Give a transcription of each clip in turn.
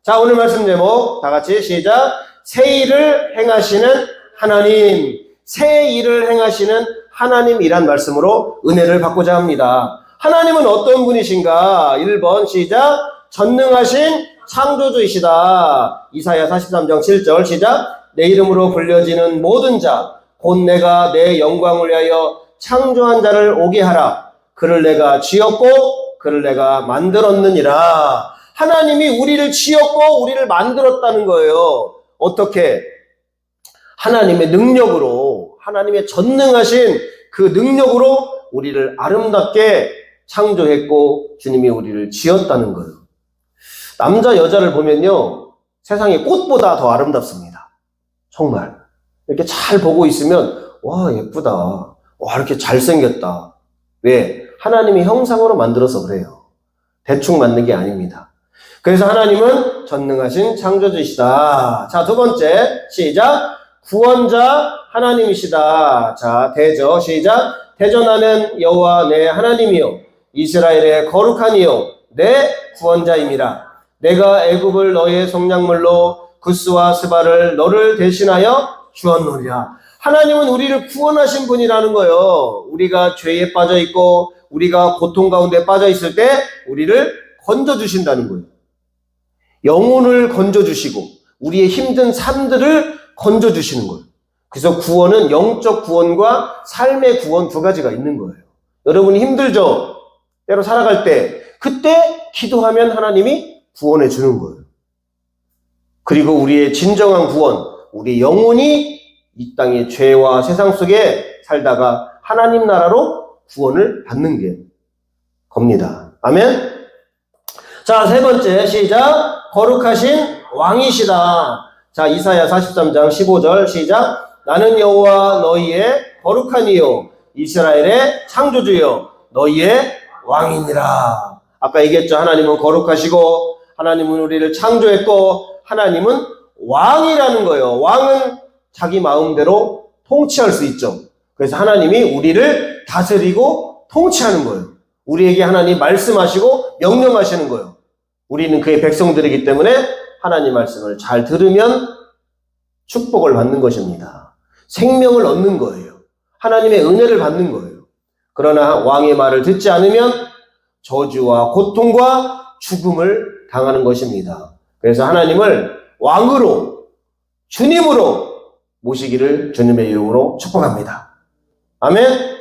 자, 오늘 말씀 제목 다 같이 시작. 새 일을 행하시는 하나님. 새 일을 행하시는 하나님이란 말씀으로 은혜를 받고자 합니다. 하나님은 어떤 분이신가? 1번 시작. 전능하신 창조주이시다. 이사야 43장 7절 시작. 내 이름으로 불려지는 모든 자 곧 내가 내 영광을 위하여 창조한 자를 오게 하라. 그를 내가 지었고 그를 내가 만들었느니라. 하나님이 우리를 지었고 우리를 만들었다는 거예요. 어떻게? 하나님의 능력으로, 하나님의 전능하신 그 능력으로 우리를 아름답게 창조했고 주님이 우리를 지었다는 거예요. 남자 여자를 보면요, 세상에 꽃보다 더 아름답습니다. 정말 이렇게 잘 보고 있으면 와, 예쁘다, 와, 이렇게 잘생겼다. 왜? 하나님이 형상으로 만들어서 그래요. 대충 만든 게 아닙니다. 그래서 하나님은 전능하신 창조주이시다. 자, 두 번째 시작. 구원자 하나님이시다. 자, 대저 시작. 대전하는 여호와 내 하나님이요 이스라엘의 거룩한 이요 내 구원자임이라. 내가 애굽을 너의 속량물로 구스와 스바를 너를 대신하여 주었노리라. 하나님은 우리를 구원하신 분이라는 거예요. 우리가 죄에 빠져 있고 우리가 고통 가운데 빠져 있을 때 우리를 건져주신다는 거예요. 영혼을 건져주시고 우리의 힘든 삶들을 건져주시는 거예요. 그래서 구원은 영적 구원과 삶의 구원 두 가지가 있는 거예요. 여러분이 힘들죠? 때로 살아갈 때 그때 기도하면 하나님이 구원해 주는 거예요. 그리고 우리의 진정한 구원, 우리 영혼이 이 땅의 죄와 세상 속에 살다가 하나님 나라로 구원을 받는 게 겁니다. 아멘? 자, 세 번째 시작. 거룩하신 왕이시다. 자, 이사야 43장 15절 시작. 나는 여호와 너희의 거룩한 이요 이스라엘의 창조주요 너희의 왕이니라. 아까 얘기했죠. 하나님은 거룩하시고 하나님은 우리를 창조했고 하나님은 왕이라는 거예요. 왕은 자기 마음대로 통치할 수 있죠. 그래서 하나님이 우리를 다스리고 통치하는 거예요. 우리에게 하나님 말씀하시고 명령하시는 거예요. 우리는 그의 백성들이기 때문에 하나님 말씀을 잘 들으면 축복을 받는 것입니다. 생명을 얻는 거예요. 하나님의 은혜를 받는 거예요. 그러나 왕의 말을 듣지 않으면 저주와 고통과 죽음을 당하는 것입니다. 그래서 하나님을 왕으로, 주님으로 모시기를 주님의 이름으로 축복합니다. 아멘?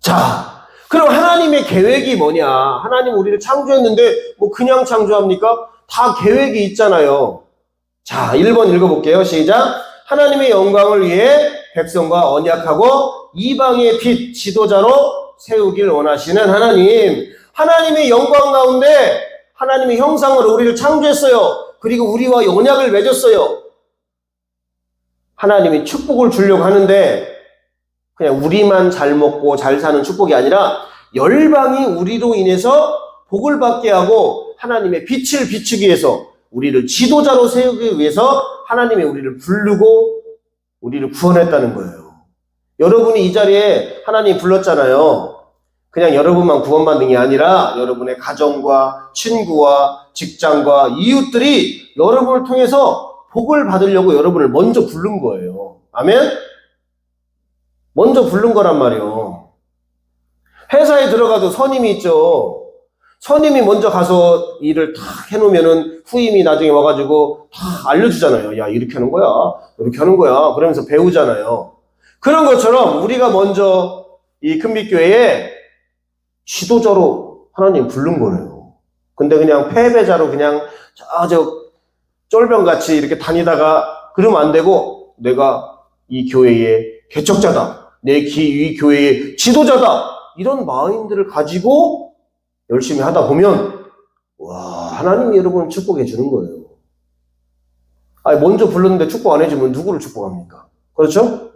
자, 그럼 하나님의 계획이 뭐냐? 하나님 우리를 창조했는데 뭐 그냥 창조합니까? 다 계획이 있잖아요. 자, 1번 읽어볼게요. 시작. 하나님의 영광을 위해 백성과 언약하고 이방의 빛 지도자로 세우길 원하시는 하나님. 하나님의 영광 가운데 하나님의 형상으로 우리를 창조했어요. 그리고 우리와 언약을 맺었어요. 하나님이 축복을 주려고 하는데 그냥 우리만 잘 먹고 잘 사는 축복이 아니라 열방이 우리로 인해서 복을 받게 하고 하나님의 빛을 비추기 위해서 우리를 지도자로 세우기 위해서 하나님이 우리를 부르고 우리를 구원했다는 거예요. 여러분이 이 자리에 하나님 불렀잖아요. 그냥 여러분만 구원받는 게 아니라 여러분의 가정과 친구와 직장과 이웃들이 여러분을 통해서 복을 받으려고 여러분을 먼저 부른 거예요. 아멘? 먼저 부른 거란 말이에요. 회사에 들어가도 선임이 있죠. 선임이 먼저 가서 일을 다 해놓으면은 후임이 나중에 와가지고 다 알려주잖아요. 야, 이렇게 하는 거야. 이렇게 하는 거야. 그러면서 배우잖아요. 그런 것처럼 우리가 먼저 이 큰빛교회에 지도자로 하나님 부른 거예요. 근데 그냥 패배자로 그냥 쫄병같이 이렇게 다니다가 그러면 안 되고 내가 이 교회의 개척자다. 이 교회의 지도자다. 이런 마인드를 가지고 열심히 하다 보면 와, 하나님이 여러분을 축복해 주는 거예요. 아니, 먼저 불렀는데 축복 안 해주면 누구를 축복합니까? 그렇죠?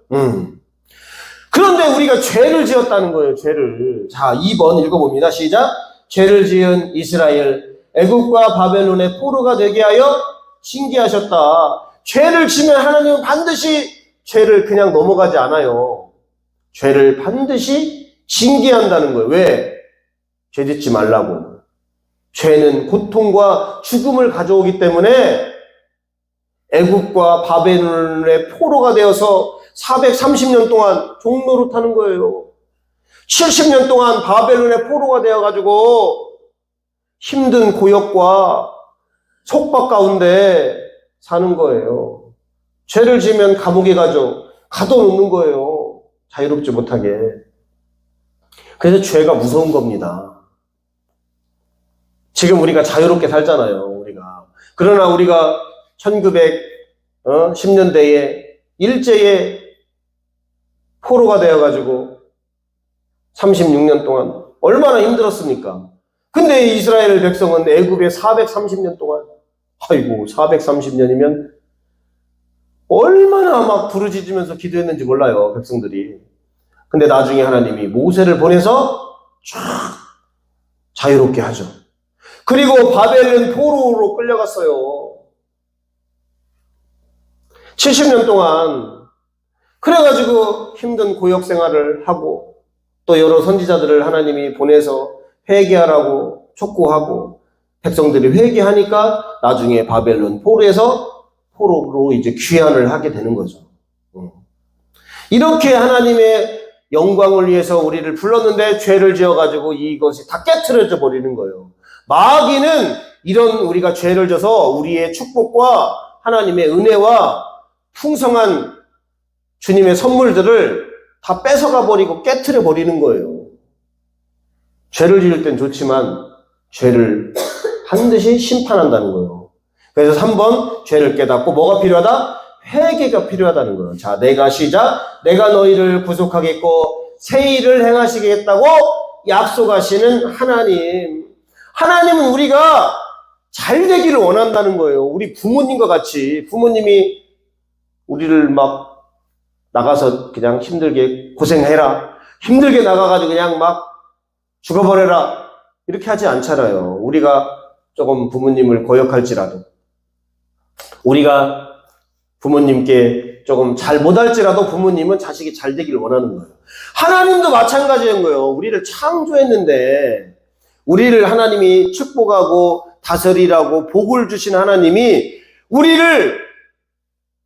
그런데 우리가 죄를 지었다는 거예요. 죄를. 자, 2번 읽어봅니다. 시작. 죄를 지은 이스라엘 애굽과 바벨론의 포로가 되게 하여 징계하셨다. 죄를 지면 하나님은 반드시 죄를 그냥 넘어가지 않아요. 죄를 반드시 징계한다는 거예요. 왜? 죄 짓지 말라고. 죄는 고통과 죽음을 가져오기 때문에 애굽과 바벨론의 포로가 되어서 430년 동안 종노릇하는 거예요. 70년 동안 바벨론의 포로가 되어가지고 힘든 고역과 속박 가운데 사는 거예요. 죄를 지으면 감옥에 가둬놓는 거예요. 자유롭지 못하게. 그래서 죄가 무서운 겁니다. 지금 우리가 자유롭게 살잖아요, 우리가. 그러나 우리가 1910년대에 일제에 포로가 되어가지고 36년 동안 얼마나 힘들었습니까? 근데 이스라엘 백성은 애굽에 430년 동안, 아이고 430년이면 얼마나 막 부르짖으면서 기도했는지 몰라요, 백성들이. 근데 나중에 하나님이 모세를 보내서 쫙 자유롭게 하죠. 그리고 바벨론 포로로 끌려갔어요. 70년 동안. 그래가지고 힘든 고역 생활을 하고 또 여러 선지자들을 하나님이 보내서 회개하라고 촉구하고 백성들이 회개하니까 나중에 바벨론 포로로 이제 귀환을 하게 되는 거죠. 이렇게 하나님의 영광을 위해서 우리를 불렀는데 죄를 지어가지고 이것이 다 깨트려져 버리는 거예요. 마귀는 이런 우리가 죄를 져서 우리의 축복과 하나님의 은혜와 풍성한 주님의 선물들을 다 뺏어가 버리고 깨트려 버리는 거예요. 죄를 지을 땐 좋지만 죄를 반드시 심판한다는 거예요. 그래서 3번 죄를 깨닫고 뭐가 필요하다? 회개가 필요하다는 거예요. 자, 내가 너희를 구속하겠고 새 일을 행하시겠다고 약속하시는 하나님. 하나님은 우리가 잘 되기를 원한다는 거예요. 우리 부모님과 같이 부모님이 우리를 막 나가서 그냥 힘들게 고생해라. 힘들게 나가가지고 그냥 막 죽어버려라. 이렇게 하지 않잖아요. 우리가 조금 부모님을 거역할지라도 우리가 부모님께 조금 잘 못할지라도 부모님은 자식이 잘 되기를 원하는 거예요. 하나님도 마찬가지인 거예요. 우리를 창조했는데 우리를 하나님이 축복하고 다스리라고 복을 주신 하나님이 우리를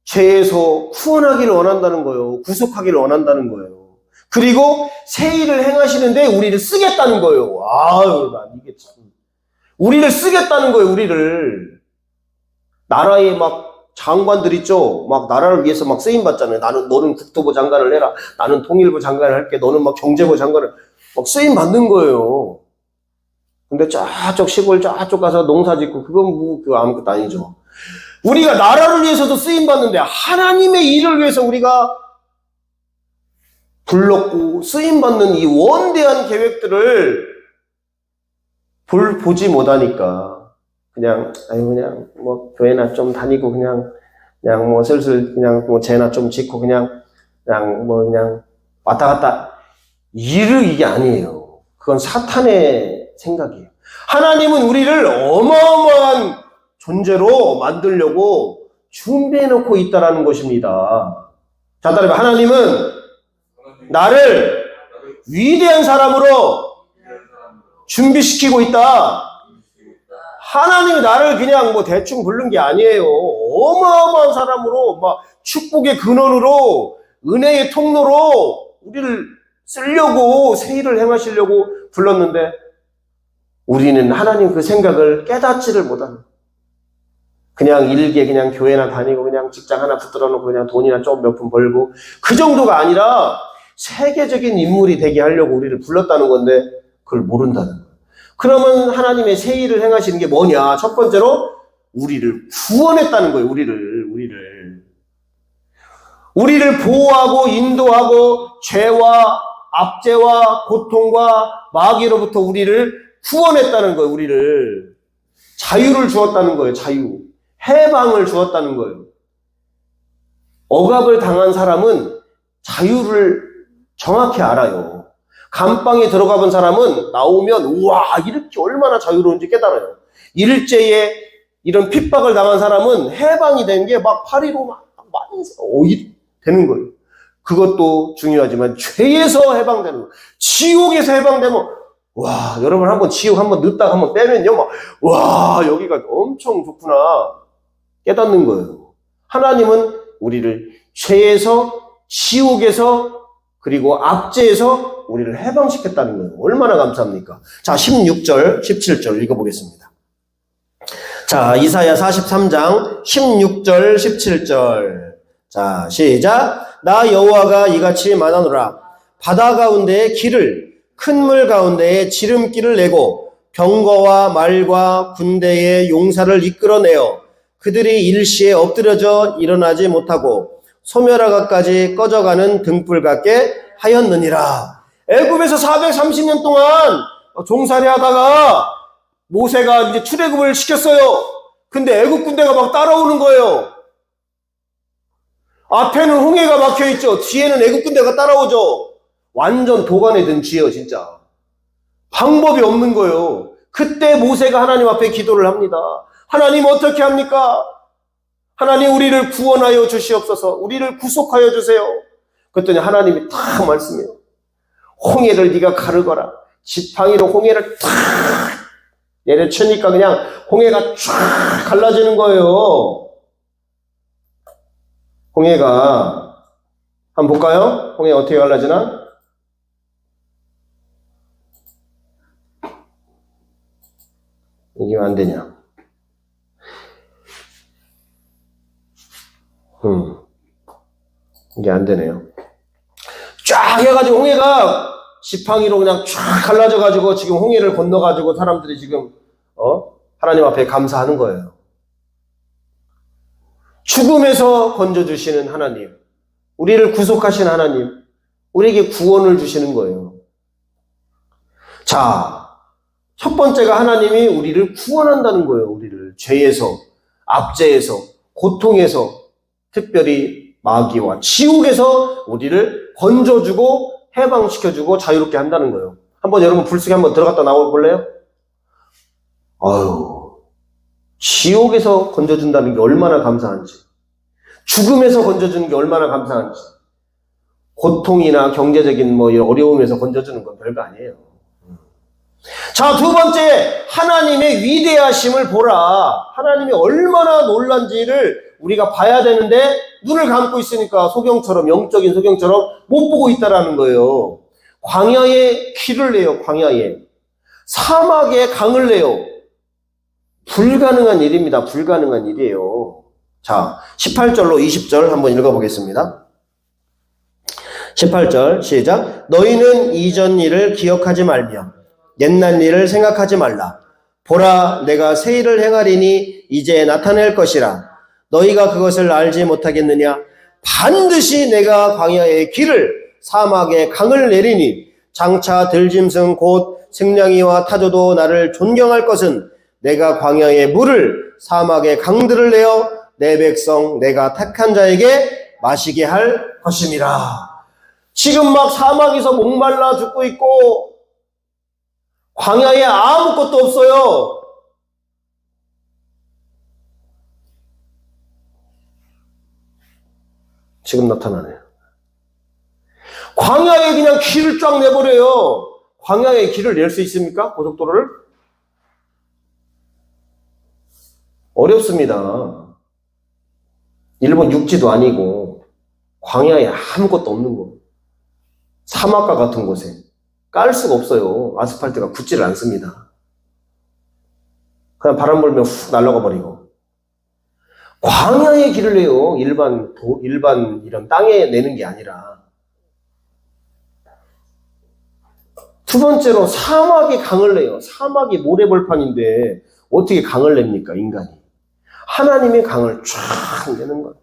죄에서 구원하기를 원한다는 거예요. 구속하기를 원한다는 거예요. 그리고 새 일을 행하시는데 우리를 쓰겠다는 거예요. 아유, 난 이게 참. 우리를 쓰겠다는 거예요, 우리를. 나라에 막 장관들 있죠? 막 나라를 위해서 막 쓰임받잖아요. 너는 국토부 장관을 해라. 나는 통일부 장관을 할게. 너는 막 경제부 장관을 막 쓰임받는 거예요. 근데 저쪽 시골 저쪽 가서 농사 짓고 그건 그거 아무것도 아니죠. 우리가 나라를 위해서도 쓰임받는데 하나님의 일을 위해서 우리가 불렀고 쓰임받는 이 원대한 계획들을 보지 못하니까 그냥 뭐 교회나 좀 다니고 그냥 뭐 슬슬 그냥 뭐 죄나 좀 짓고 그냥 왔다 갔다 이게 아니에요. 그건 사탄의 생각이에요. 하나님은 우리를 어마어마한 존재로 만들려고 준비해놓고 있다라는 것입니다. 자, 따라해. 하나님은 나를 위대한 사람으로 준비시키고 있다. 하나님이 나를 그냥 뭐 대충 부른 게 아니에요. 어마어마한 사람으로, 막 축복의 근원으로, 은혜의 통로로 우리를 쓰려고, 새 일을 행하시려고 불렀는데 우리는 하나님 그 생각을 깨닫지를 못하는, 그냥 일개 그냥 교회나 다니고 그냥 직장 하나 붙들어 놓고 그냥 돈이나 좀 몇 푼 벌고 그 정도가 아니라 세계적인 인물이 되게 하려고 우리를 불렀다는 건데 그걸 모른다는 거예요. 그러면 하나님의 새 일을 행하시는 게 뭐냐? 첫 번째로 우리를 구원했다는 거예요. 우리를 보호하고 인도하고 죄와 압제와 고통과 마귀로부터 우리를 구원했다는 거예요. 우리를 자유를 주었다는 거예요. 자유, 해방을 주었다는 거예요. 억압을 당한 사람은 자유를 정확히 알아요. 감방에 들어가 본 사람은 나오면 우와 이렇게 얼마나 자유로운지 깨달아요. 일제에 이런 핍박을 당한 사람은 해방이 된 게 막 파리로 막 되는 거예요. 그것도 중요하지만 죄에서 해방되는 거예요. 지옥에서 해방되면 와, 여러분 한번 지옥 한번 넣었다가 한번 빼면요, 막, 와, 여기가 엄청 좋구나. 깨닫는 거예요. 하나님은 우리를 죄에서, 지옥에서, 그리고 압제에서 우리를 해방시켰다는 거예요. 얼마나 감사합니까? 자, 16절, 17절 읽어보겠습니다. 자, 이사야 43장 16절, 17절. 자, 시작. 나 여호와가 이같이 말하노라. 바다 가운데에 길을, 큰 물 가운데에 지름길을 내고 병거와 말과 군대의 용사를 이끌어내어 그들이 일시에 엎드려져 일어나지 못하고 소멸하가까지 꺼져가는 등불 같게 하였느니라. 애굽에서 430년 동안 종살이 하다가 모세가 이제 출애굽을 시켰어요. 근데 애굽 군대가 막 따라오는 거예요. 앞에는 홍해가 막혀있죠. 뒤에는 애굽 군대가 따라오죠. 완전 도간에 든 쥐예요, 진짜. 방법이 없는 거예요. 그때 모세가 하나님 앞에 기도를 합니다. 하나님 어떻게 합니까? 하나님 우리를 구원하여 주시옵소서. 우리를 구속하여 주세요. 그랬더니 하나님이 딱 말씀해요. 홍해를 네가 가르거라. 지팡이로 홍해를 탁 내려치니까 그냥 홍해가 쫙 갈라지는 거예요. 홍해가 한번 볼까요? 홍해 어떻게 갈라지나? 이게 왜 안 되냐? 이게 안 되네요. 쫙 해가지고 홍해가 지팡이로 그냥 쫙 갈라져가지고 지금 홍해를 건너가지고 사람들이 지금 하나님 앞에 감사하는 거예요. 죽음에서 건져주시는 하나님, 우리를 구속하신 하나님, 우리에게 구원을 주시는 거예요. 자, 첫 번째가 하나님이 우리를 구원한다는 거예요. 우리를 죄에서, 압제에서, 고통에서, 특별히 마귀와 지옥에서 우리를 건져주고 해방시켜주고 자유롭게 한다는 거예요. 한번 여러분 불 속에 한번 들어갔다 나와 볼래요? 아유, 지옥에서 건져준다는 게 얼마나 감사한지, 죽음에서 건져주는 게 얼마나 감사한지, 고통이나 경제적인 뭐 어려움에서 건져주는 건 별거 아니에요. 자, 두 번째, 하나님의 위대하심을 보라. 하나님이 얼마나 놀란지를 우리가 봐야 되는데 눈을 감고 있으니까 소경처럼, 영적인 소경처럼 못 보고 있다라는 거예요. 광야에 길을 내요. 광야에. 사막에 강을 내요. 불가능한 일입니다. 불가능한 일이에요. 자, 18절로 20절 한번 읽어보겠습니다. 18절 시작. 너희는 이전 일을 기억하지 말며 옛날 일을 생각하지 말라. 보라, 내가 새 일을 행하리니 이제 나타낼 것이라. 너희가 그것을 알지 못하겠느냐? 반드시 내가 광야의 길을, 사막에 강을 내리니 장차 들짐승 곧 승냥이와 타조도 나를 존경할 것은 내가 광야의 물을, 사막의 강들을 내어 내 백성 내가 택한 자에게 마시게 할 것임이라. 지금 막 사막에서 목말라 죽고 있고 광야에 아무것도 없어요. 지금 나타나네요. 광야에 그냥 길을 쫙 내버려요. 광야에 길을 낼 수 있습니까? 고속도로를? 어렵습니다. 일본 육지도 아니고 광야에 아무것도 없는 거. 사막과 같은 곳에 깔 수가 없어요. 아스팔트가 굳지를 않습니다. 그냥 바람 불면 훅 날아가 버리고. 광야에 길을 내요. 일반 이런 땅에 내는 게 아니라. 두 번째로 사막에 강을 내요. 사막이 모래벌판인데 어떻게 강을 냅니까, 인간이? 하나님의 강을 쫙 내는 거예요.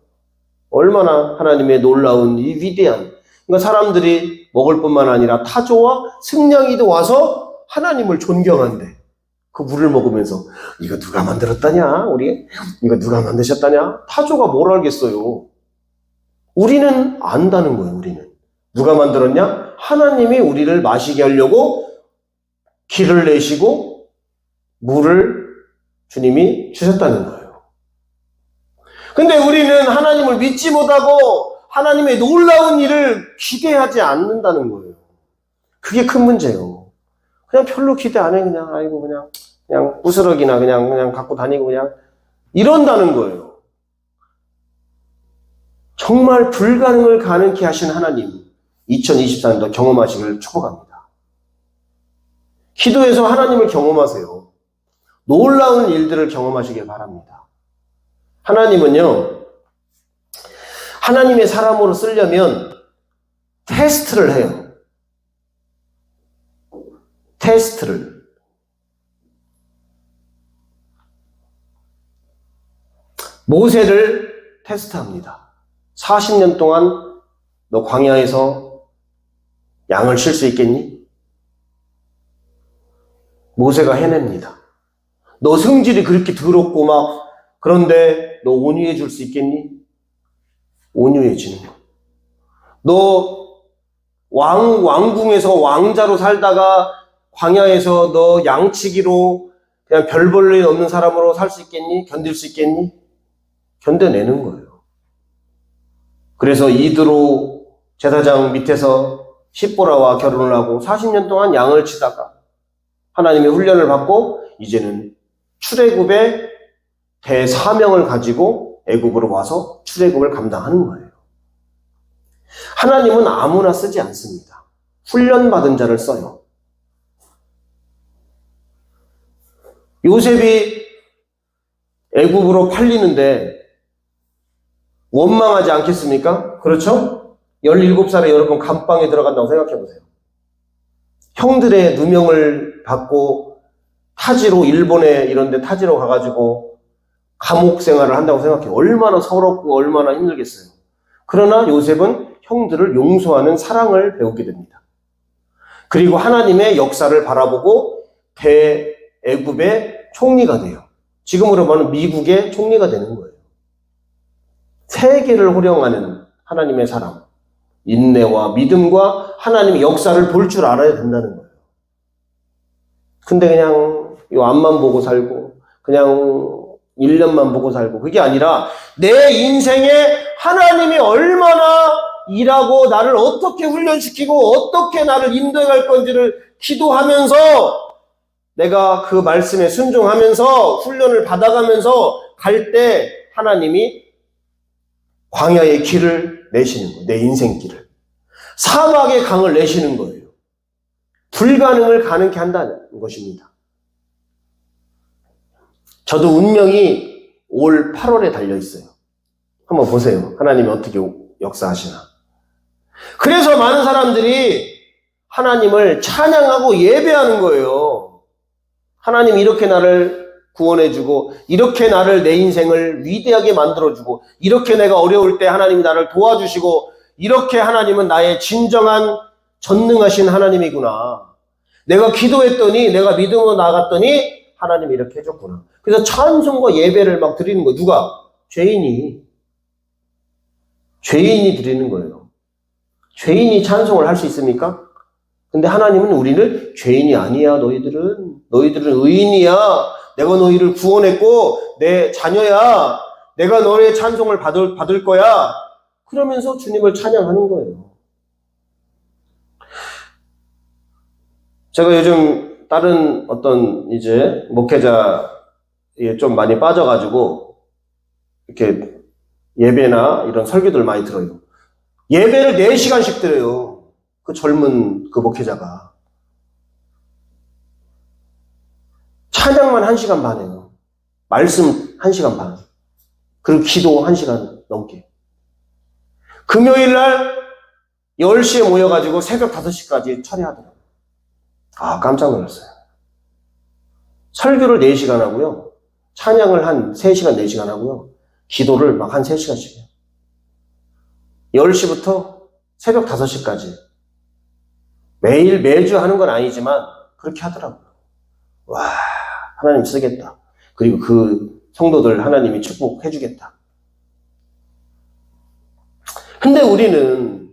얼마나 하나님의 놀라운 이 위대한, 그러니까 사람들이 먹을 뿐만 아니라 타조와 승냥이도 와서 하나님을 존경한대. 그 물을 먹으면서 이거 누가 만들었다냐? 우리 이거 누가 만드셨다냐? 타조가 뭘 알겠어요. 우리는 안다는 거예요. 우리는 누가 만들었냐? 하나님이 우리를 마시게 하려고 길을 내시고 물을 주님이 주셨다는 거예요. 근데 우리는 하나님을 믿지 못하고 하나님의 놀라운 일을 기대하지 않는다는 거예요. 그게 큰 문제예요. 그냥 별로 기대 안 해. 그냥, 아이고, 그냥 부스러기나 그냥 갖고 다니고 그냥 이런다는 거예요. 정말 불가능을 가능케 하신 하나님, 2024년도 경험하시길 축복합니다. 기도해서 하나님을 경험하세요. 놀라운 일들을 경험하시길 바랍니다. 하나님은요, 하나님의 사람으로 쓰려면 테스트를 해요. 테스트를. 모세를 테스트합니다. 40년 동안 너 광야에서 양을 칠 수 있겠니? 모세가 해냅니다. 너 성질이 그렇게 더럽고 막 그런데 너 온유해 줄 수 있겠니? 온유해지는 거. 너 왕궁에서 왕자로 살다가 광야에서 너 양치기로 그냥 별 볼 일 없는 사람으로 살 수 있겠니? 견딜 수 있겠니? 견뎌내는 거예요. 그래서 이드로 제사장 밑에서 십보라와 결혼을 하고 40년 동안 양을 치다가 하나님의 훈련을 받고 이제는 출애굽의 대사명을 가지고 애굽으로 와서 출애굽을 감당하는 거예요. 하나님은 아무나 쓰지 않습니다. 훈련받은 자를 써요. 요셉이 애굽으로 팔리는데 원망하지 않겠습니까? 그렇죠? 17살에 여러분 감방에 들어간다고 생각해 보세요. 형들의 누명을 받고 타지로, 일본에 이런 데 타지로 가가지고 감옥 생활을 한다고 생각해요. 얼마나 서럽고 얼마나 힘들겠어요. 그러나 요셉은 형들을 용서하는 사랑을 배우게 됩니다. 그리고 하나님의 역사를 바라보고 대애굽의 총리가 돼요. 지금으로 말하면 미국의 총리가 되는 거예요. 세계를 호령하는 하나님의 사람, 인내와 믿음과 하나님의 역사를 볼 줄 알아야 된다는 거예요. 근데 그냥 요 앞만 보고 살고 그냥 1년만 보고 살고 그게 아니라 내 인생에 하나님이 얼마나 일하고 나를 어떻게 훈련시키고 어떻게 나를 인도해갈 건지를 기도하면서 내가 그 말씀에 순종하면서 훈련을 받아가면서 갈 때 하나님이 광야의 길을 내시는 거예요. 내 인생 길을. 사막의 강을 내시는 거예요. 불가능을 가능케 한다는 것입니다. 저도 운명이 올 8월에 달려있어요. 한번 보세요. 하나님이 어떻게 역사하시나. 그래서 많은 사람들이 하나님을 찬양하고 예배하는 거예요. 하나님 이렇게 나를 구원해주고 이렇게 나를 내 인생을 위대하게 만들어주고 이렇게 내가 어려울 때 하나님이 나를 도와주시고 이렇게 하나님은 나의 진정한 전능하신 하나님이구나. 내가 기도했더니 내가 믿음으로 나아갔더니 하나님이 이렇게 해줬구나. 그래서 찬송과 예배를 막 드리는 거예요. 누가? 죄인이 드리는 거예요. 죄인이 찬송을 할 수 있습니까? 근데 하나님은 우리를 죄인이 아니야. 너희들은 의인이야. 내가 너희를 구원했고 내 자녀야. 내가 너의 찬송을 받을 거야. 그러면서 주님을 찬양하는 거예요. 제가 요즘 다른 어떤 이제 목회자에 좀 많이 빠져가지고 이렇게 예배나 이런 설교들 많이 들어요. 예배를 4시간씩 드려요. 그 젊은 그 목회자가. 찬양만 1시간 반 해요. 말씀 1시간 반. 그리고 기도 1시간 넘게. 금요일 날 10시에 모여가지고 새벽 5시까지 철회하더라고요. 아, 깜짝 놀랐어요. 설교를 4시간 하고요. 찬양을 한 3시간, 4시간 하고요. 기도를 막 한 3시간씩 해요. 10시부터 새벽 5시까지. 매주 하는 건 아니지만 그렇게 하더라고요. 와, 하나님 쓰겠다. 그리고 그 성도들 하나님이 축복해 주겠다. 근데 우리는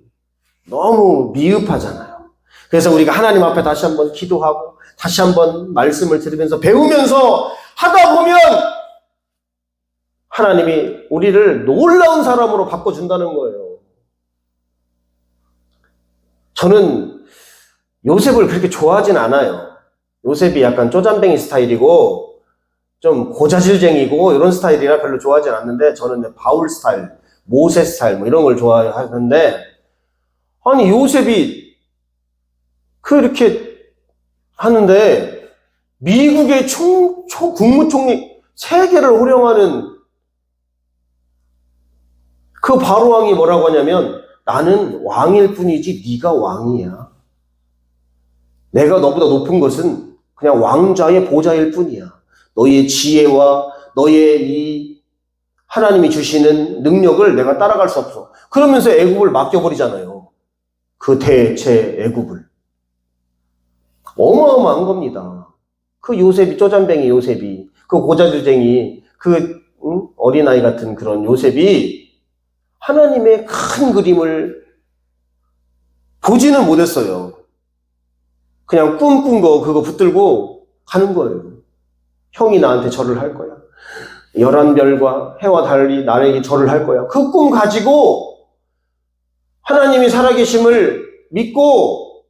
너무 미흡하잖아요. 그래서 우리가 하나님 앞에 다시 한번 기도하고 다시 한번 말씀을 들으면서 배우면서 하다 보면 하나님이 우리를 놀라운 사람으로 바꿔준다는 거예요. 저는 요셉을 그렇게 좋아하진 않아요. 요셉이 약간 쪼잔뱅이 스타일이고 좀 고자질쟁이고 이런 스타일이라 별로 좋아하진 않는데 저는 바울 스타일, 모세 스타일 뭐 이런 걸 좋아하는데 아니 요셉이 그렇게 하는데 미국의 국무총리 세계를 호령하는 그 바로왕이 뭐라고 하냐면 나는 왕일 뿐이지 네가 왕이야. 내가 너보다 높은 것은 그냥 왕자의 보좌일 뿐이야. 너의 지혜와 너의 이 하나님이 주시는 능력을 내가 따라갈 수 없어. 그러면서 애굽을 맡겨버리잖아요. 그 대체 애굽을. 어마어마한 겁니다. 그 요셉이, 쪼잔뱅이 요셉이, 그 고자주쟁이, 그 어린아이 같은 그런 요셉이 하나님의 큰 그림을 보지는 못했어요. 그냥 꿈꾼 거 그거 붙들고 가는 거예요. 형이 나한테 절을 할 거야. 11별과 해와 달이 나에게 절을 할 거야. 그 꿈 가지고 하나님이 살아계심을 믿고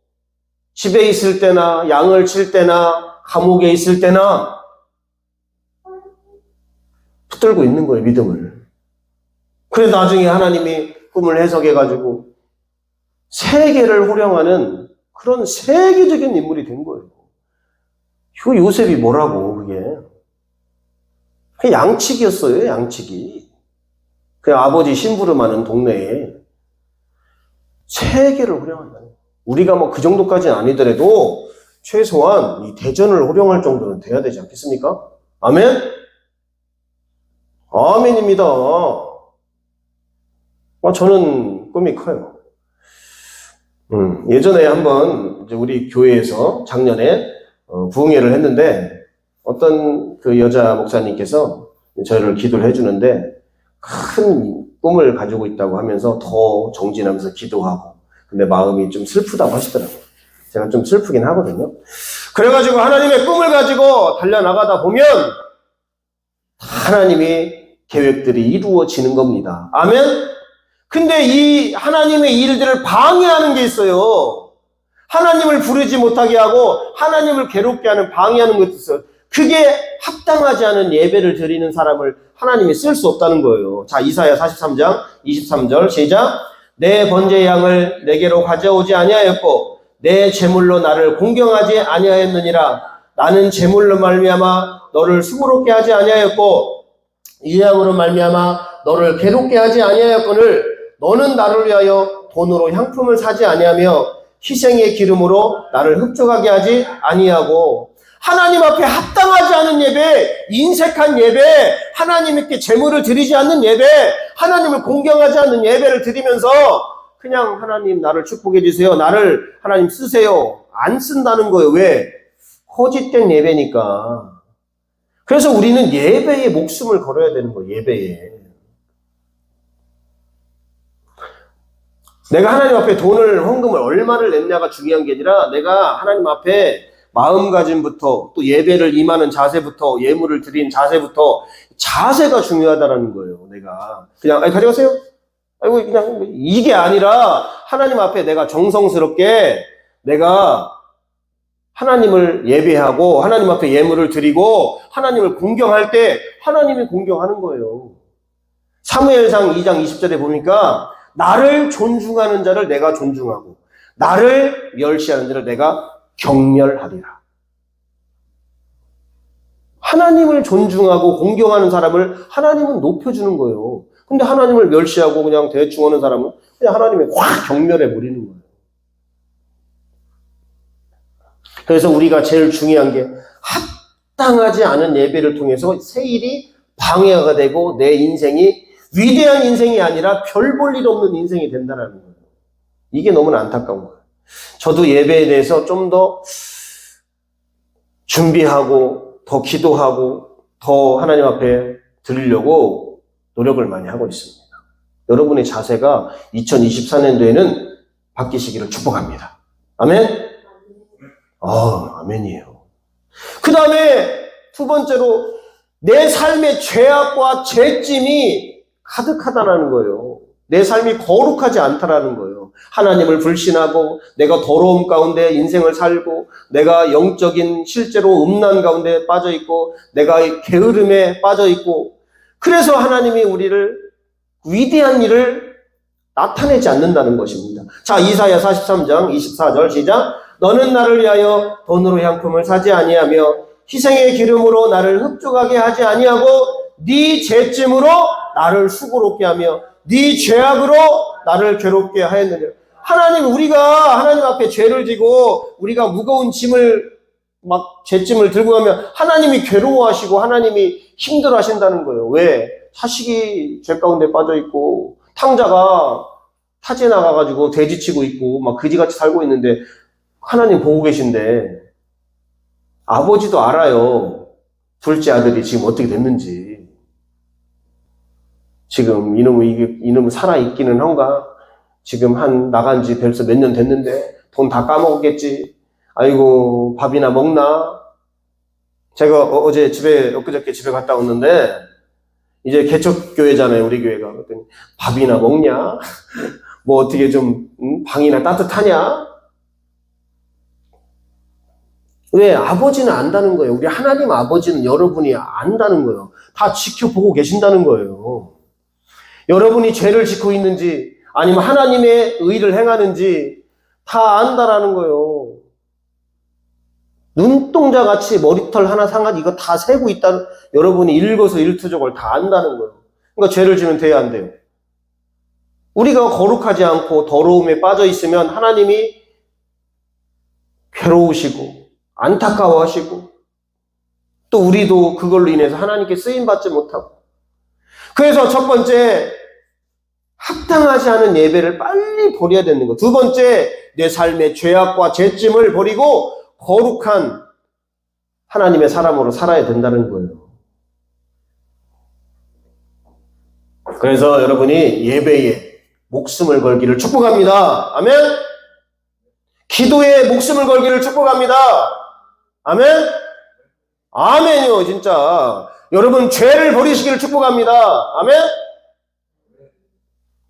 집에 있을 때나 양을 칠 때나 감옥에 있을 때나 붙들고 있는 거예요, 믿음을. 그래서 나중에 하나님이 꿈을 해석해가지고 세계를 호령하는 그런 세계적인 인물이 된 거예요. 그 요셉이 뭐라고, 그게. 그 양치기였어요, 양치기. 그 아버지 심부름하는 동네에 세계를 호령한다. 우리가 뭐 그 정도까지는 아니더라도 최소한 이 대전을 호령할 정도는 돼야 되지 않겠습니까? 아멘? 아멘입니다. 저는 꿈이 커요. 예전에 한번 이제 우리 교회에서 작년에 부흥회를 했는데 어떤 그 여자 목사님께서 저를 기도를 해주는데 큰 꿈을 가지고 있다고 하면서 더 정진하면서 기도하고 근데 마음이 좀 슬프다고 하시더라고요. 제가 좀 슬프긴 하거든요. 그래가지고 하나님의 꿈을 가지고 달려나가다 보면 하나님의 계획들이 이루어지는 겁니다. 아멘? 근데 이 하나님의 일들을 방해하는 게 있어요. 하나님을 부르지 못하게 하고 하나님을 괴롭게 하는 방해하는 것도 있어요. 그게 합당하지 않은 예배를 드리는 사람을 하나님이 쓸 수 없다는 거예요. 자, 이사야 43장 23절 시작. 내 번제 양을 내게로 가져오지 아니하였고 내 제물로 나를 공경하지 아니하였느니라. 나는 제물로 말미암아 너를 수고롭게 하지 아니하였고 이 양으로 말미암아 너를 괴롭게 하지 아니하였거늘 너는 나를 위하여 돈으로 향품을 사지 아니하며 희생의 기름으로 나를 흡족하게 하지 아니하고 하나님 앞에 합당하지 않은 예배, 인색한 예배, 하나님께 제물을 드리지 않는 예배, 하나님을 공경하지 않는 예배를 드리면서 그냥 하나님 나를 축복해 주세요. 나를 하나님 쓰세요. 안 쓴다는 거예요. 왜? 허짓된 예배니까. 그래서 우리는 예배에 목숨을 걸어야 되는 거예요. 예배에. 내가 하나님 앞에 돈을, 헌금을 얼마를 냈냐가 중요한 게 아니라 내가 하나님 앞에 마음가짐부터 또 예배를 임하는 자세부터 예물을 드린 자세부터 자세가 중요하다는 거예요. 내가 그냥 가져가세요. 아이고 그냥 이게 아니라 하나님 앞에 내가 정성스럽게 내가 하나님을 예배하고 하나님 앞에 예물을 드리고 하나님을 공경할 때 하나님이 공경하는 거예요. 사무엘상 2장 20절에 보니까 나를 존중하는 자를 내가 존중하고 나를 멸시하는 자를 내가 경멸하리라. 하나님을 존중하고 공경하는 사람을 하나님은 높여주는 거예요. 근데 하나님을 멸시하고 그냥 대충 하는 사람은 그냥 하나님이 확 경멸해 버리는 거예요. 그래서 우리가 제일 중요한 게 합당하지 않은 예배를 통해서 세일이 방해가 되고 내 인생이 위대한 인생이 아니라 별 볼 일 없는 인생이 된다는 거예요. 이게 너무나 안타까운 거예요. 저도 예배에 대해서 좀 더 준비하고 더 기도하고 더 하나님 앞에 드리려고 노력을 많이 하고 있습니다. 여러분의 자세가 2024년도에는 바뀌시기를 축복합니다. 아멘? 아멘이에요. 그 다음에 두 번째로 내 삶의 죄악과 죄짐이 가득하다는 거예요. 내 삶이 거룩하지 않다라는 거예요. 하나님을 불신하고 내가 더러움 가운데 인생을 살고 내가 영적인 실제로 음란 가운데 빠져 있고 내가 게으름에 빠져 있고 그래서 하나님이 우리를 위대한 일을 나타내지 않는다는 것입니다. 자, 이사야 43장 24절 시작. 너는 나를 위하여 돈으로 향품을 사지 아니하며 희생의 기름으로 나를 흡족하게 하지 아니하고 네 죄짐으로 나를 수고롭게 하며 네 죄악으로 나를 괴롭게 하였느냐. 하나님, 우리가 하나님 앞에 죄를 지고 우리가 무거운 짐을 막 죄짐을 들고 가면 하나님이 괴로워하시고 하나님이 힘들어 하신다는 거예요. 왜? 자식이 죄 가운데 빠져 있고 탕자가 타지에 나가가지고 돼지치고 있고 막 그지같이 살고 있는데 하나님 보고 계신데 아버지도 알아요. 둘째 아들이 지금 어떻게 됐는지. 지금 이놈은 살아있기는 한가? 지금 나간 지 벌써 몇 년 됐는데 돈 다 까먹었겠지. 아이고, 밥이나 먹나? 제가 엊그저께 집에 갔다 왔는데 이제 개척교회잖아요, 우리 교회가. 그랬더니 밥이나 먹냐? 뭐 어떻게 좀 방이나 따뜻하냐? 왜? 아버지는 안다는 거예요. 우리 하나님 아버지는 여러분이 안다는 거예요. 다 지켜보고 계신다는 거예요. 여러분이 죄를 짓고 있는지 아니면 하나님의 의를 행하는지 다 안다라는 거예요. 눈동자같이 머리털 하나 상하지 이거 다 세고 있다는 여러분이 일거수일투족을 다 안다는 거예요. 그러니까 죄를 지면 돼야 안 돼요. 우리가 거룩하지 않고 더러움에 빠져 있으면 하나님이 괴로우시고 안타까워하시고 또 우리도 그걸로 인해서 하나님께 쓰임받지 못하고 그래서 첫 번째 합당하지 않은 예배를 빨리 버려야 되는 거. 두 번째 내 삶의 죄악과 죄짐을 버리고 거룩한 하나님의 사람으로 살아야 된다는 거예요. 그래서 여러분이 예배에 목숨을 걸기를 축복합니다. 아멘. 기도에 목숨을 걸기를 축복합니다. 아멘. 아멘이요, 진짜. 여러분 죄를 버리시기를 축복합니다. 아멘.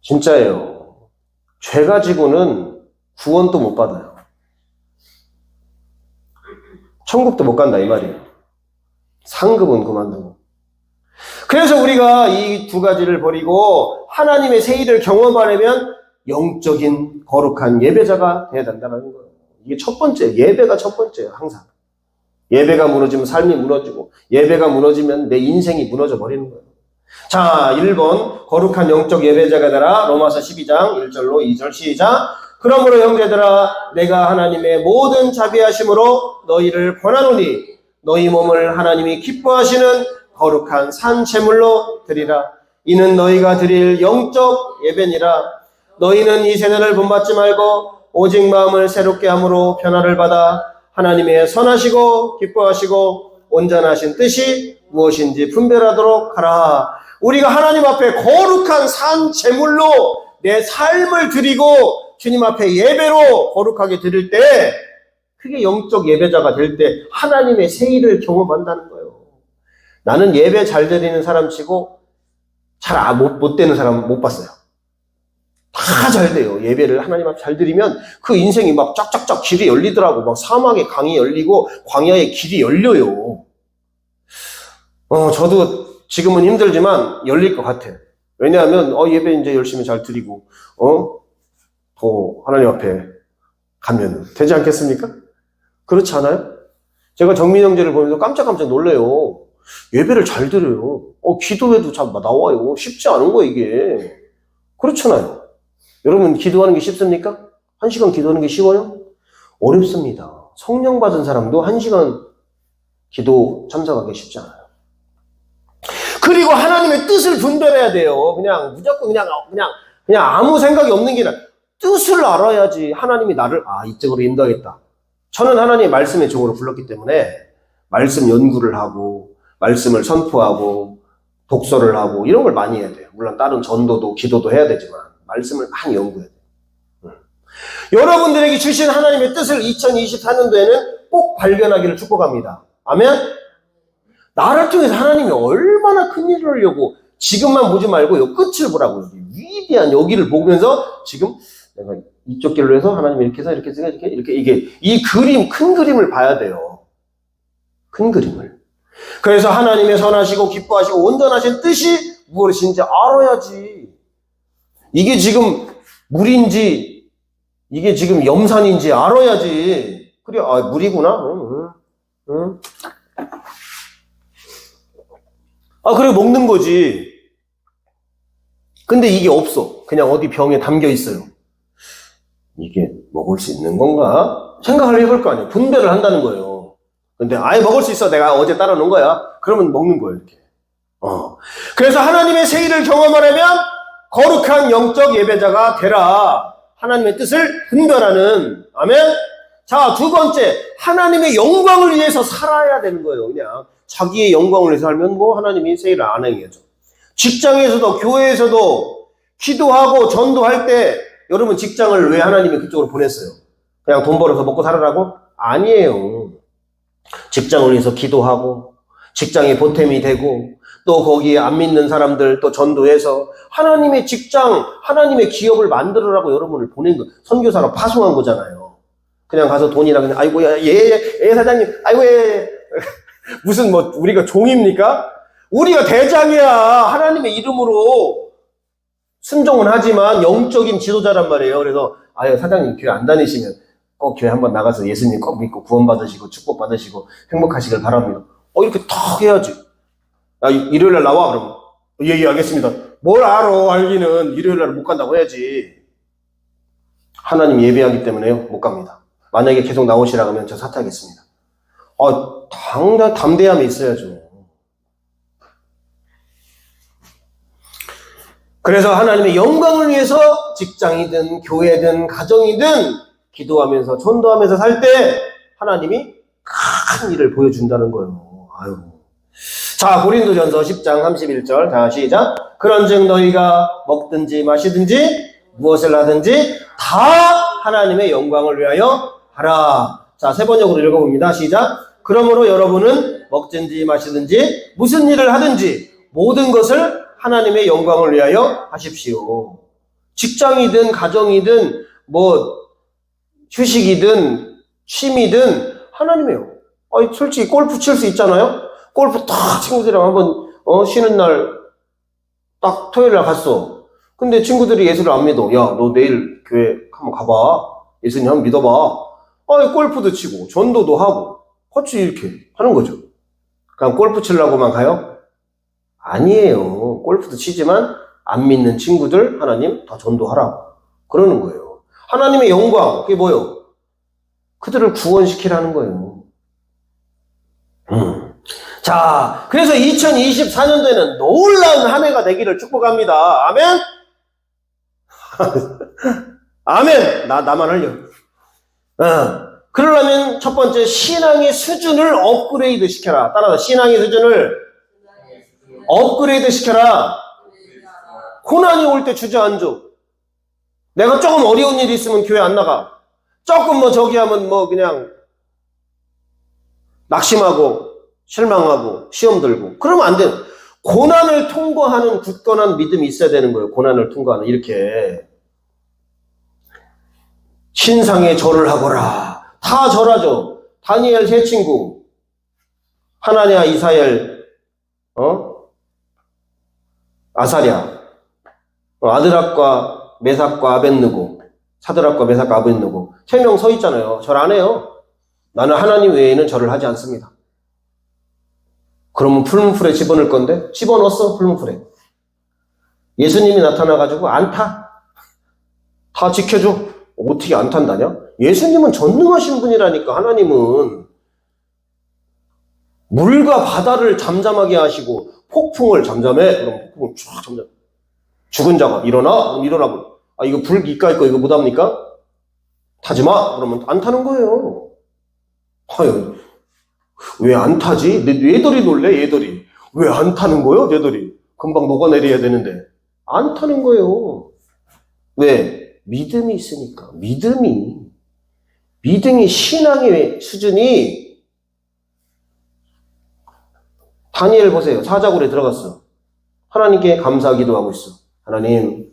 진짜예요. 죄 가지고는 구원도 못 받아요. 천국도 못 간다 이 말이에요. 상급은 그만두고. 그래서 우리가 이 두 가지를 버리고 하나님의 새 일을 경험하려면 영적인 거룩한 예배자가 돼야 된다는 거예요. 이게 첫 번째, 예배가 첫 번째예요. 항상. 예배가 무너지면 삶이 무너지고 예배가 무너지면 내 인생이 무너져 버리는 거예요. 자, 1번 거룩한 영적 예배자가 되라. 로마서 12장 1절로 2절 시작. 그러므로 형제들아 내가 하나님의 모든 자비하심으로 너희를 권하노니 너희 몸을 하나님이 기뻐하시는 거룩한 산 제물로 드리라. 이는 너희가 드릴 영적 예배니라. 너희는 이 세대를 본받지 말고 오직 마음을 새롭게 함으로 변화를 받아 하나님의 선하시고 기뻐하시고 온전하신 뜻이 무엇인지 분별하도록 하라. 우리가 하나님 앞에 거룩한 산 제물로 내 삶을 드리고 주님 앞에 예배로 거룩하게 드릴 때 그게 영적 예배자가 될 때 하나님의 새 일을 경험한다는 거예요. 나는 예배 잘 드리는 사람 치고 잘 못 되는 사람 못 봤어요. 다 잘 돼요. 예배를 하나님 앞에 잘 드리면 그 인생이 막 쫙쫙쫙 길이 열리더라고. 막 사막에 강이 열리고 광야에 길이 열려요. 저도 지금은 힘들지만 열릴 것 같아요. 왜냐하면 예배 이제 열심히 잘 드리고 더 하나님 앞에 가면 되지 않겠습니까? 그렇지 않아요? 제가 정민 형제를 보면서 깜짝깜짝 놀래요. 예배를 잘 드려요. 기도회도 잘 나와요. 쉽지 않은 거 이게. 그렇잖아요. 여러분 기도하는 게 쉽습니까? 1시간 기도하는 게 쉬워요? 어렵습니다. 성령 받은 사람도 1시간 기도 참석하기 쉽지 않아요. 그리고 하나님의 뜻을 분별해야 돼요. 그냥 무조건 그냥 아무 생각이 없는 게 아니라 뜻을 알아야지 하나님이 나를 이쪽으로 인도하겠다. 저는 하나님의 말씀의 종으로 불렀기 때문에 말씀 연구를 하고 말씀을 선포하고 독서를 하고 이런 걸 많이 해야 돼요. 물론 다른 전도도 기도도 해야 되지만 말씀을 많이 연구해야 돼요. 여러분들에게 주신 하나님의 뜻을 2024년도에는 꼭 발견하기를 축복합니다. 아멘? 나를 통해서 하나님이 얼마나 큰 일을 하려고 지금만 보지 말고 요 끝을 보라고. 위대한 여기를 보면서 지금 내가 이쪽 길로 해서 하나님 이렇게 해서 이렇게 해서 이렇게 이게 이 그림, 큰 그림을 봐야 돼요. 큰 그림을. 그래서 하나님의 선하시고 기뻐하시고 온전하신 뜻이 무엇인지 알아야지. 이게 지금 물인지 이게 지금 염산인지 알아야지. 그래, 아, 물이구나. 응. 아, 그래, 먹는 거지. 근데 이게 없어. 그냥 어디 병에 담겨 있어요. 이게 먹을 수 있는 건가? 생각을 해볼 거 아니에요. 분별을 한다는 거예요. 근데 아예 먹을 수 있어. 내가 어제 따라 놓은 거야. 그러면 먹는 거예요, 이렇게. 그래서 하나님의 세일을 경험하려면 거룩한 영적 예배자가 되라. 하나님의 뜻을 분별하는. 아멘. 자, 두 번째, 하나님의 영광을 위해서 살아야 되는 거예요. 그냥 자기의 영광을 위해서 살면 뭐 하나님이 세일을 안 행해줘. 직장에서도 교회에서도 기도하고 전도할 때 여러분 직장을 왜 하나님이 그쪽으로 보냈어요? 그냥 돈 벌어서 먹고 살아라고? 아니에요. 직장을 위해서 기도하고 직장에 보탬이 되고 또 거기에 안 믿는 사람들 또 전도해서 하나님의 직장, 하나님의 기업을 만들으라고 여러분을 보낸 거, 선교사로 파송한 거잖아요. 그냥 가서 돈이나 그냥 아이고 예 사장님 아이고 예 무슨 뭐 우리가 종입니까? 우리가 대장이야. 하나님의 이름으로 순종은 하지만 영적인 지도자란 말이에요. 그래서 아유 사장님 교회 안 다니시면 꼭 교회 한번 나가서 예수님 꼭 믿고 구원 받으시고 축복 받으시고 행복하시길 바랍니다. 이렇게 탁 해야지. 야, 일요일날 나와 그러면 예 알겠습니다. 뭘 알아? 알기는 일요일날 못 간다고 해야지. 하나님 예배하기 때문에요 못 갑니다. 만약에 계속 나오시라 그러면 저 사퇴하겠습니다. 담대함이 있어야죠. 그래서 하나님의 영광을 위해서 직장이든 교회든 가정이든 기도하면서 전도하면서 살 때 하나님이 큰 일을 보여준다는 거예요. 아유. 자, 고린도전서 10장 31절. 자, 시작. 그런즉 너희가 먹든지 마시든지 무엇을 하든지 다 하나님의 영광을 위하여 하라. 자, 세 번역으로 읽어봅니다. 시작. 그러므로 여러분은 먹든지 마시든지 무슨 일을 하든지 모든 것을 하나님의 영광을 위하여 하십시오. 직장이든 가정이든 뭐 휴식이든 취미든 하나님이에요. 솔직히 골프 칠 수 있잖아요. 골프 딱 친구들이랑 한번 쉬는 날 딱 토요일 날 갔어. 근데 친구들이 예수를 안 믿어. 야, 너 내일 교회 한번 가봐. 예수님 한번 믿어봐. 골프도 치고 전도도 하고 같이 이렇게 하는 거죠. 그냥 골프 치려고만 가요? 아니에요. 골프도 치지만 안 믿는 친구들 하나님 다 전도하라고 그러는 거예요. 하나님의 영광 그게 뭐예요? 그들을 구원시키라는 거예요. 자, 그래서 2024년도에는 놀라운 한 해가 되기를 축복합니다. 아멘? 아멘! 나만 하려. 그러려면 첫 번째 신앙의 수준을 업그레이드 시켜라. 따라서 신앙의 수준을 업그레이드 시켜라. 고난이 올 때 주저앉아. 내가 조금 어려운 일이 있으면 교회 안 나가. 조금 뭐 저기 하면 뭐 그냥 낙심하고 실망하고 시험 들고 그러면 안 돼요. 고난을 통과하는 굳건한 믿음이 있어야 되는 거예요. 고난을 통과하는 이렇게 신상에 절을 하거라. 다 절하죠. 다니엘 세 친구 하나냐 이사엘 아사랴 아드락과 메삭과 아벳느고 사드락과 메삭과 아벳느고 3명 서 있잖아요. 절 안 해요. 나는 하나님 외에는 절을 하지 않습니다. 그러면 풀무풀에 집어넣을 건데 집어넣었어. 풀무풀에 예수님이 나타나가지고 안 타. 다 지켜줘. 어떻게 안 탄다냐? 예수님은 전능하신 분이라니까. 하나님은 물과 바다를 잠잠하게 하시고 폭풍을 잠잠해. 그럼 폭풍을 쫙 잠잠. 죽은 자가 일어나? 일어나고. 이거 불 이까 있고 이거 못합니까? 타지마. 그러면 안 타는 거예요. 왜 안 타지? 얘들이 놀래, 얘들이. 왜 안 타는 거예요, 얘들이? 금방 녹아내려야 되는데. 안 타는 거예요. 왜? 믿음이 있으니까. 믿음이 신앙의 수준이 다니엘 보세요. 사자굴에 들어갔어. 하나님께 감사하기도 하고 있어. 하나님,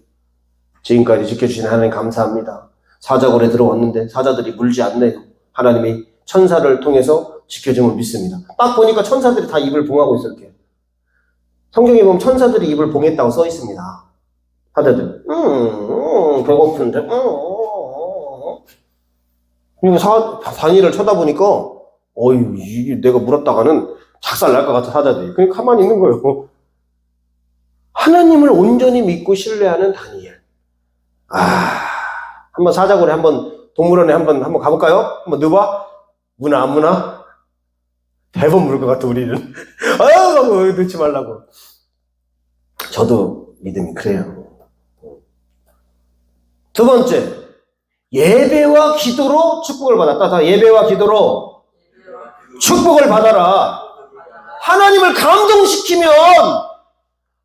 지금까지 지켜주신 하나님 감사합니다. 사자굴에 들어왔는데 사자들이 물지 않네요. 하나님이 천사를 통해서 지켜줌을 믿습니다. 딱 보니까 천사들이 다 입을 봉하고 있어요. 이렇게. 성경에 보면 천사들이 입을 봉했다고 써 있습니다. 사자들, 배고픈데, 그리고 다니엘을 쳐다보니까, 어휴, 이게 내가 물었다가는 작살 날 것 같아, 사자들이. 그냥 가만히 있는 거예요. 하나님을 온전히 믿고 신뢰하는 다니엘. 한번 사자굴에 동물원에 한번 가볼까요? 한번 넣어봐? 무나 안 무나? 대번 물 것 같아, 우리는. 넣지 말라고. 저도 믿음이 그래요. 두 번째, 예배와 기도로 축복을 받았다. 다 예배와 기도로 축복을 받아라. 하나님을 감동시키면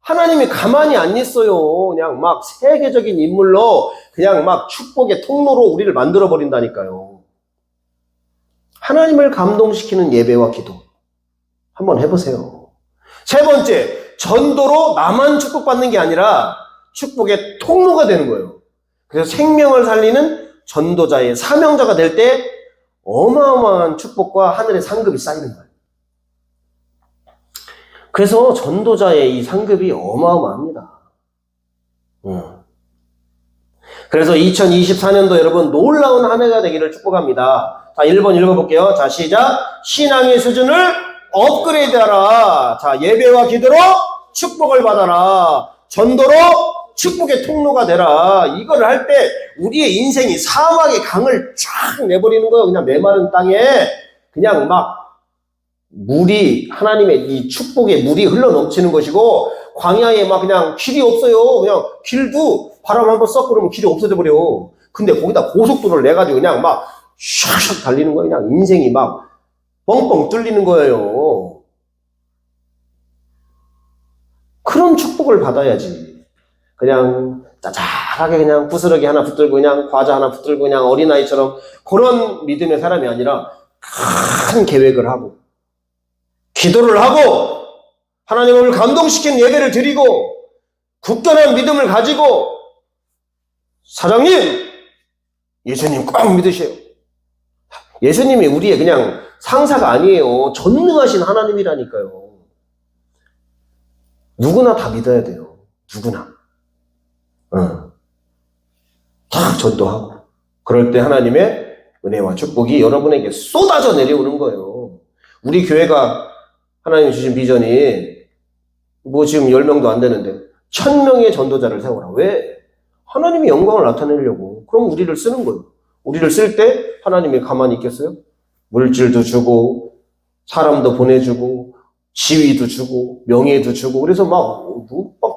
하나님이 가만히 안 있어요. 그냥 막 세계적인 인물로 그냥 막 축복의 통로로 우리를 만들어 버린다니까요. 하나님을 감동시키는 예배와 기도 한번 해보세요. 세 번째, 전도로 나만 축복받는 게 아니라 축복의 통로가 되는 거예요. 그래서 생명을 살리는 전도자의 사명자가 될 때 어마어마한 축복과 하늘의 상급이 쌓이는 거예요. 그래서 전도자의 이 상급이 어마어마합니다. 그래서 2024년도 여러분 놀라운 한 해가 되기를 축복합니다. 자, 1번 읽어볼게요. 자, 시작. 신앙의 수준을 업그레이드하라. 자, 예배와 기도로 축복을 받아라. 전도로 축복의 통로가 되라. 이걸 할 때 우리의 인생이 사막의 강을 쫙 내버리는 거예요. 그냥 메마른 땅에 그냥 막 물이, 하나님의 이 축복의 물이 흘러 넘치는 것이고, 광야에 막 그냥 길이 없어요. 그냥 길도 바람 한번 썩 그러면 길이 없어져 버려. 근데 거기다 고속도로를 내가지고 그냥 막 샥샥 달리는 거예요. 그냥 인생이 막 뻥뻥 뚫리는 거예요. 그런 축복을 받아야지. 그냥 짜잘하게 그냥 부스러기 하나 붙들고 그냥 과자 하나 붙들고 그냥 어린아이처럼 그런 믿음의 사람이 아니라 큰 계획을 하고 기도를 하고 하나님을 감동시킨 예배를 드리고 굳건한 믿음을 가지고 사장님, 예수님 꼭 믿으세요. 예수님이 우리의 그냥 상사가 아니에요. 전능하신 하나님이라니까요. 누구나 다 믿어야 돼요. 누구나. 다 전도하고. 그럴 때 하나님의 은혜와 축복이 여러분에게 쏟아져 내려오는 거예요. 우리 교회가 하나님 주신 비전이 뭐 지금 10명도 안 되는데 1000명의 전도자를 세워라. 왜? 하나님의 영광을 나타내려고. 그럼 우리를 쓰는 거예요. 우리를 쓸 때 하나님이 가만히 있겠어요? 물질도 주고 사람도 보내주고 지위도 주고 명예도 주고 그래서 막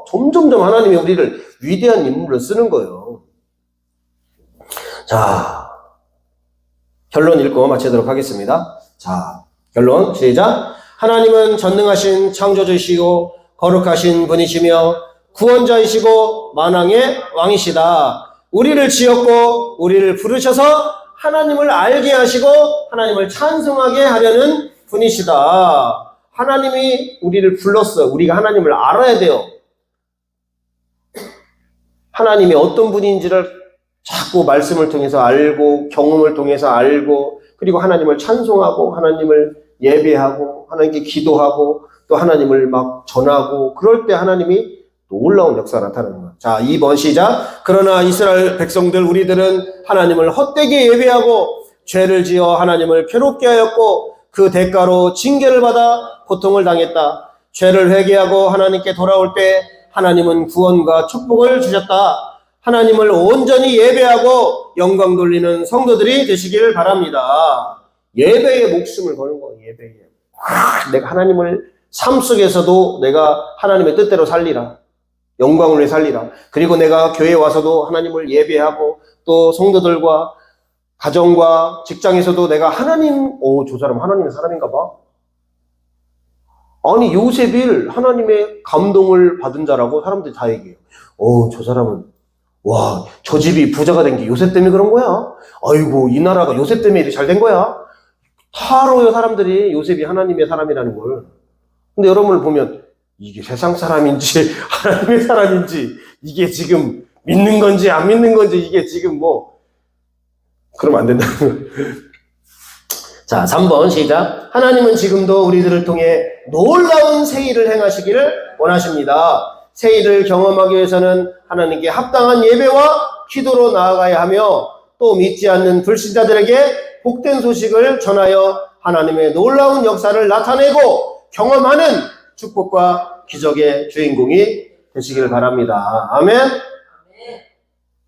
점점점 하나님이 우리를 위대한 인물로 쓰는 거예요. 자, 결론 읽고 마치도록 하겠습니다. 자, 결론 시작. 하나님은 전능하신 창조주시고 거룩하신 분이시며 구원자이시고 만왕의 왕이시다. 우리를 지었고 우리를 부르셔서 하나님을 알게 하시고 하나님을 찬송하게 하려는 분이시다. 하나님이 우리를 불렀어요. 우리가 하나님을 알아야 돼요. 하나님이 어떤 분인지를 자꾸 말씀을 통해서 알고 경험을 통해서 알고 그리고 하나님을 찬송하고 하나님을 예배하고 하나님께 기도하고 또 하나님을 막 전하고 그럴 때 하나님이 놀라운 역사가 나타나는 거예요. 자, 2번 시작. 그러나 이스라엘 백성들 우리들은 하나님을 헛되게 예배하고 죄를 지어 하나님을 괴롭게 하였고 그 대가로 징계를 받아 고통을 당했다. 죄를 회개하고 하나님께 돌아올 때 하나님은 구원과 축복을 주셨다. 하나님을 온전히 예배하고 영광 돌리는 성도들이 되시기를 바랍니다. 예배에 목숨을 거는 거예요. 예배에. 내가 하나님을 삶 속에서도 내가 하나님의 뜻대로 살리라. 영광을 위해 살리라. 그리고 내가 교회에 와서도 하나님을 예배하고 또 성도들과 가정과 직장에서도 내가 하나님, 저 사람 하나님의 사람인가 봐. 아니 요셉이 하나님의 감동을 받은 자라고 사람들이 다 얘기해요. 저 사람은 와, 저 집이 부자가 된 게 요셉 때문에 그런 거야. 아이고 이 나라가 요셉 때문에 이렇게 잘 된 거야. 다 알아요 사람들이 요셉이 하나님의 사람이라는 걸. 근데 여러분을 보면 이게 세상 사람인지 하나님의 사람인지 이게 지금 믿는 건지 안 믿는 건지 이게 지금 그러면 안 된다는 거예요. 자, 3번 시작. 하나님은 지금도 우리들을 통해 놀라운 새 일을 행하시기를 원하십니다. 새 일을 경험하기 위해서는 하나님께 합당한 예배와 기도로 나아가야 하며 또 믿지 않는 불신자들에게 복된 소식을 전하여 하나님의 놀라운 역사를 나타내고 경험하는 축복과 기적의 주인공이 되시길 바랍니다. 아멘.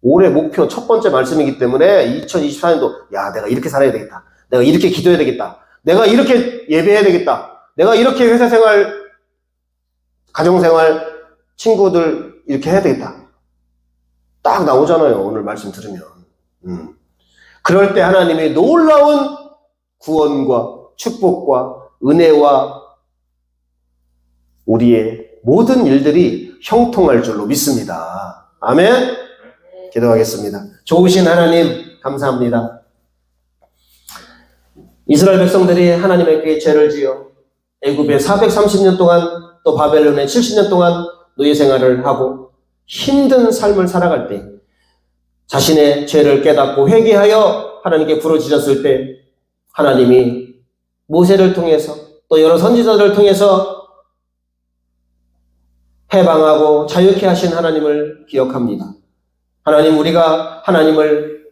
올해 목표 첫 번째 말씀이기 때문에 2024년도 내가 이렇게 살아야 되겠다. 내가 이렇게 기도해야 되겠다. 내가 이렇게 예배해야 되겠다. 내가 이렇게 회사생활, 가정생활, 친구들 이렇게 해야 되겠다. 딱 나오잖아요. 오늘 말씀 들으면. 그럴 때 하나님의 놀라운 구원과 축복과 은혜와 우리의 모든 일들이 형통할 줄로 믿습니다. 아멘. 기도하겠습니다. 좋으신 하나님 감사합니다. 이스라엘 백성들이 하나님에게 죄를 지어 애굽에 430년 동안 또 바벨론에 70년 동안 노예 생활을 하고 힘든 삶을 살아갈 때 자신의 죄를 깨닫고 회개하여 하나님께 부르짖었을 때 하나님이 모세를 통해서 또 여러 선지자들을 통해서 해방하고 자유케 하신 하나님을 기억합니다. 하나님, 우리가 하나님을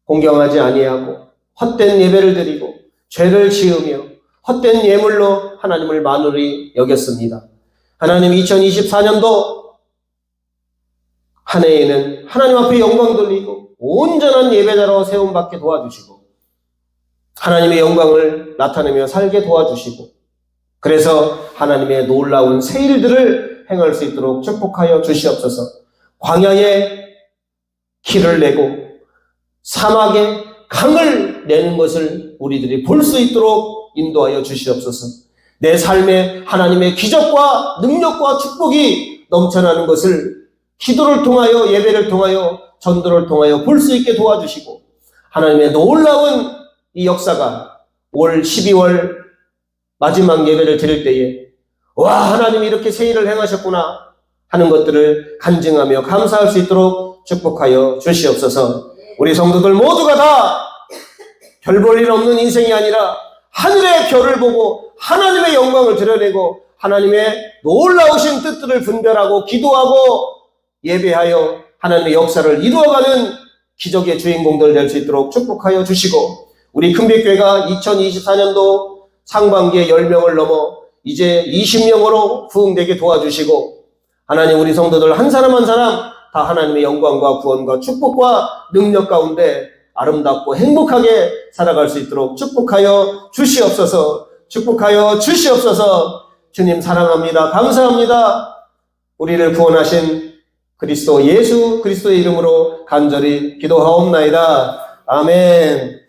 공경하지 아니하고 헛된 예배를 드리고 죄를 지으며 헛된 예물로 하나님을 만홀히 여겼습니다. 하나님, 2024년도 한 해에는 하나님 앞에 영광 돌리고 온전한 예배자로 세움받게 도와주시고 하나님의 영광을 나타내며 살게 도와주시고 그래서 하나님의 놀라운 새 일들을 행할 수 있도록 축복하여 주시옵소서. 광야에 길을 내고 사막에 강을 내는 것을 우리들이 볼 수 있도록 인도하여 주시옵소서. 내 삶에 하나님의 기적과 능력과 축복이 넘쳐나는 것을 기도를 통하여 예배를 통하여 전도를 통하여 볼 수 있게 도와주시고 하나님의 놀라운 이 역사가 올 12월 마지막 예배를 드릴 때에 와, 하나님이 이렇게 새 일을 행하셨구나 하는 것들을 간증하며 감사할 수 있도록 축복하여 주시옵소서. 우리 성도들 모두가 다 별 볼 일 없는 인생이 아니라 하늘의 별을 보고 하나님의 영광을 드러내고 하나님의 놀라우신 뜻들을 분별하고 기도하고 예배하여 하나님의 역사를 이루어가는 기적의 주인공들 될 수 있도록 축복하여 주시고 우리 큰빛교회가 2024년도 상반기에 10명을 넘어 이제 20명으로 부흥되게 도와주시고 하나님, 우리 성도들 한 사람 한 사람 다 하나님의 영광과 구원과 축복과 능력 가운데 아름답고 행복하게 살아갈 수 있도록 축복하여 주시옵소서. 축복하여 주시옵소서. 주님 사랑합니다. 감사합니다. 우리를 구원하신 그리스도 예수 그리스도의 이름으로 간절히 기도하옵나이다. 아멘.